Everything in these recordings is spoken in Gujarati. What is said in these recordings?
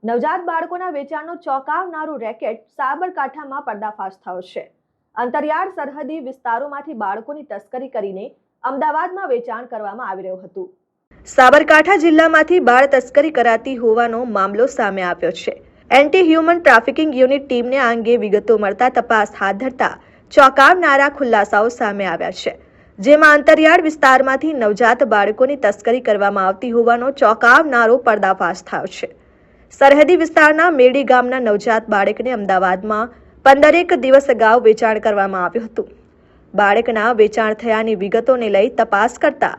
નવજાત બાળકોના વેચાણનો ચોંકાવનારું રેકેટ સાબરકાંઠામાં પર્દાફાશ થયો છે। અંતરિયાળ સરહદી વિસ્તારોમાંથી બાળકોની તસ્કરી કરીને અમદાવાદમાં વેચાણ કરવામાં આવી રહ્યું હતું। સાબરકાંઠા જિલ્લામાંથી બાળ તસ્કરી કરાતી હોવાનો મામલો સામે આવ્યો છે। એન્ટી હ્યુમન ટ્રાફિકિંગ યુનિટ ટીમને આ અંગે વિગતો મળતા તપાસ હાથ ધરતા ચોંકાવનારા ખુલાસાઓ સામે આવ્યા છે, જેમાં અંતરિયાળ વિસ્તારમાંથી નવજાત બાળકોની તસ્કરી કરવામાં આવતી હોવાનો ચોંકાવનારો પર્દાફાશ થયો છે। સરહદી વિસ્તારના મેડી ગામના નવજાત બાળકને અમદાવાદમાં 15 દિવસ અગાઉ વેચાણ કરવામાં આવ્યું હતું। બાળકના વેચાણ થયાની વિગતોને લઈ તપાસ કરતા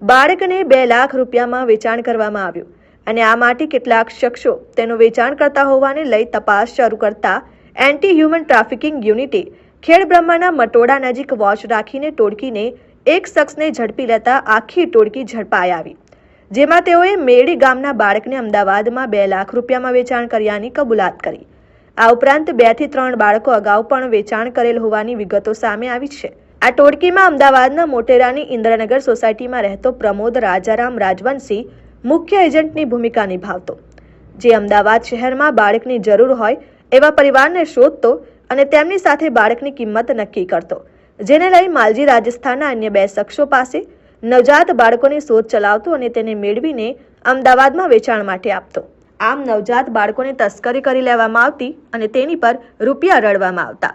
બાળકને 2 લાખ રૂપિયામાં વેચાણ કરવામાં આવ્યું અને આ માટે કેટલાક શખ્સો તેનું વેચાણ કરતા હોવાને લઈ તપાસ શરૂ કરતા એન્ટી હ્યુમન ટ્રાફિકિંગ યુનિટે ખેડબ્રહ્માના મટોડા નજીક વોચ રાખીને ટોળકીને એક શખ્સને ઝડપી લેતા આખી ટોળકી ઝડપાઈ આવી, જેમાં તેઓએ મેડી ગામના બાળકને અમદાવાદમાં 2 લાખ રૂપિયામાં વેચાણ કર્યાની કબૂલાત કરી। આ ઉપરાંત 2 થી 3 બાળકો અગાઉ પણ વેચાણ કરેલ હોવાની વિગતો સામે આવી છે। આ ટોળકીમાં અમદાવાદના મોટેરાની ઇન્દ્રનગર સોસાયટીમાં રહેતો પ્રમોદ રાજારામ રાજવંશી મુખ્ય એજન્ટની ભૂમિકા નિભાવતો, જે અમદાવાદ શહેરમાં બાળકની જરૂર હોય એવા પરિવારને શોધતો અને તેમની સાથે બાળકની કિંમત નક્કી કરતો, જેને લઈ માલજી રાજસ્થાનના અન્ય 2 શખ્સો પાસે નવજાત બાળકોની શોધ ચલાવતો અને તેને મેળવીને અમદાવાદમાં વેચાણ માટે આપતો। આમ નવજાત બાળકોની તસ્કરી કરી લેવામાં આવતી અને તેની પર રૂપિયા રળવામાં આવતા।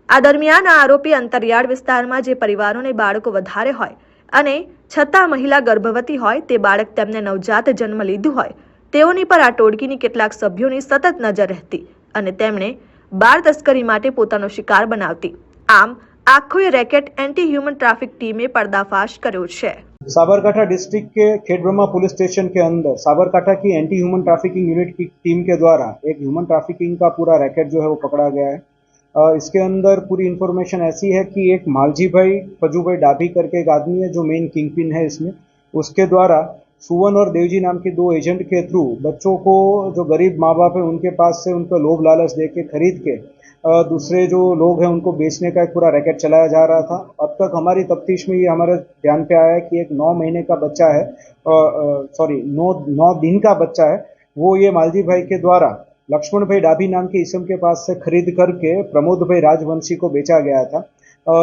આ દરમિયાન આ આરોપી અંતરિયાળ વિસ્તારમાં જે પરિવારોને બાળકો વધારે હોય અને છતાં મહિલા ગર્ભવતી હોય તે બાળક તેમને નવજાત જન્મ લીધું હોય તેઓની પર આ ટોળકીની કેટલાક સભ્યોની સતત નજર રહેતી અને તેમણે બાળ તસ્કરી માટે પોતાનો શિકાર બનાવતી। આમ आखो racket anti human traffic team में पर्दाफाश કર્યો છે। साबरकांठा डिस्ट्रिक्ट के खेड़ब्रह्मा पुलिस स्टेशन के अंदर साबरकांठा की एंटी ह्यूमन ट्रैफिकिंग यूनिट की टीम के द्वारा एक ह्यूमन ट्रैफिकिंग का पूरा रैकेट जो है वो पकड़ा गया है। इसके अंदर पूरी इन्फॉर्मेशन ऐसी है कि एक मालजी भाई फजूभाई डाभी करके एक आदमी है जो मेन किंग पिन है इसमें, उसके द्वारा सुवन और देवजी नाम के 2 एजेंट के थ्रू बच्चों को जो गरीब माँ बाप है उनके पास से उनको लोभ लालच दे के खरीद के दूसरे जो लोग हैं उनको बेचने का एक पूरा रैकेट चलाया जा रहा था। अब तक हमारी तफ्तीश में ये हमारे ध्यान पे आया है कि एक 9 महीने का बच्चा है, 9 दिन का बच्चा है, वो ये मालजी भाई के द्वारा लक्ष्मण भाई डाभी नाम के इसम के पास से खरीद करके प्रमोद भाई राजवंशी को बेचा गया था।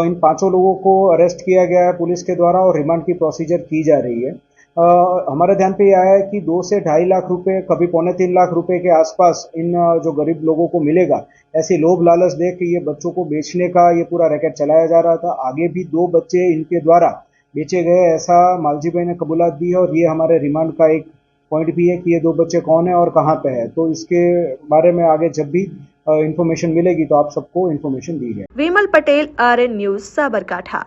इन 5 लोगों को अरेस्ट किया गया है पुलिस के द्वारा और रिमांड की प्रोसीजर की जा रही है। हमारे ध्यान पे ये आया है कि 2 से 2.5 लाख रुपए, कभी 2.25 लाख रुपए के आसपास इन जो गरीब लोगों को मिलेगा ऐसी लोभ लालच दे के ये बच्चों को बेचने का ये पूरा रैकेट चलाया जा रहा था। आगे भी 2 बच्चे इनके द्वारा बेचे गए ऐसा मालजी भाई ने कबूलात दी है और ये हमारे रिमांड का एक पॉइंट भी है कि ये 2 बच्चे कौन है और कहाँ पे है। तो इसके बारे में आगे जब भी इन्फॉर्मेशन मिलेगी तो आप सबको इन्फॉर्मेशन दी है। विमल पटेल, RN न्यूज, साबरकांठा।